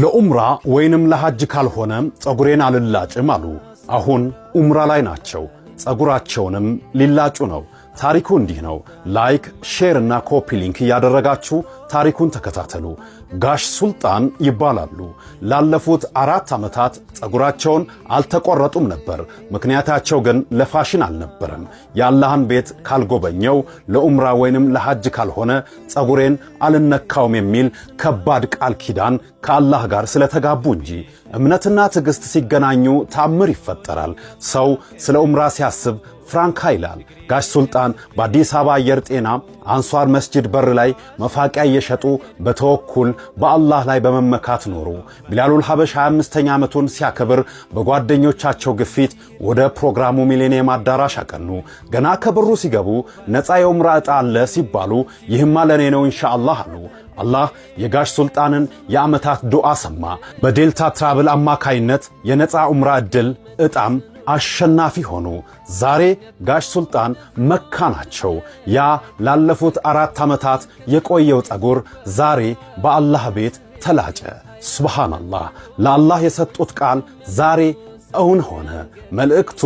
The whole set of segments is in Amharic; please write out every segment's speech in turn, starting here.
ለኡምራ ወይንም ለሐጅ ካልሆነ ጸጉሬን አልላጭም አሉ። አሁን ኡምራ ላይ ናቸው። ጸጉራቸውንም ሊላጩ ነው። ታሪኩ እንዲህ ነው። ላይክ፣ ሼር እና ኮፒ ሊንክ እያደረጋችሁ ታሪኩን ተከታተሉ። ጋሽ ሱልጣን ይባላሉ። ላለፉት 4 ዓመታት ጸጉራቸውን አልተቆረጡም ነበር። ምክንያታቸው ግን ለፋሽን አልነበረም። የአላህን ቤት ካልጎበኘው ለኡምራ ወይንም ለሐጅ ካልሆነ ጸጉሬን አልነካውም የሚል ከባድ ቃል ኪዳን ከአላህ ጋር ስለተጋቡ እንጂ። እምነትና ትዕግስት ሲገናኙ ታምር ይፈጠራል። ሰው ስለ ኡምራ ሲያስብ ፍራንካ ይላል። ጋሽ ሱልጣን በአዲስ አበባ አየር ጤና አንሷር መስጂድ በር ላይ መፋቂያ እየሸጡ በተወኩል በአላህ ላይ በመመካት ኖሩ። ቢላሉል ሐበሽ 25ኛ ዓመቱን ሲያከብር በጓደኞቻቸው ግፊት ወደ ፕሮግራሙ ሚሌኒየም አዳራሽ አቀኑ። ገና ከበሩ ሲገቡ ነፃ የኡምራ ዕጣ አለ ሲባሉ ይህማ ለኔ ነው ኢንሻአላህ አሉ። አላህ የጋሽ ሱልጣንን የዓመታት ዱዓ ሰማ። በዴልታ ትራቭል አማካይነት የነፃ ኡምራ ዕድል ዕጣም አሸናፊ ሆኑ። ዛሬ ጋሽ ሱልጣን መካ ናቸው። ያ ላለፉት 4 ዓመታት የቆየው ጸጉር ዛሬ በአላህ ቤት ተላጨ። ሱብሃንአላህ! ለአላህ የሰጡት ቃል ዛሬ እውን ሆነ። መልእክቱ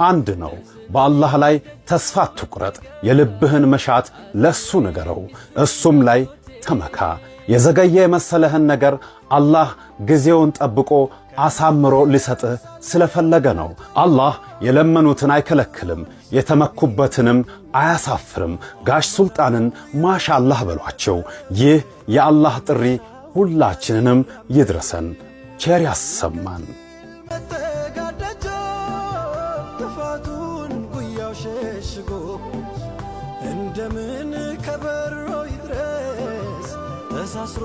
አንድ ነው። በአላህ ላይ ተስፋ አትቁረጥ። የልብህን መሻት ለሱ ንገረው፣ እሱም ላይ ተመካ። የዘገየ የመሰለህን ነገር አላህ ጊዜውን ጠብቆ አሳምሮ ሊሰጥህ ስለፈለገ ነው። አላህ የለመኑትን አይከለክልም፣ የተመኩበትንም አያሳፍርም። ጋሽ ሱልጣንን ማሻአላህ በሏቸው። ይህ የአላህ ጥሪ ሁላችንንም ይድረሰን። ቸር ያሰማን። እንደምን ከበሮ ይድረስ ተሳስሮ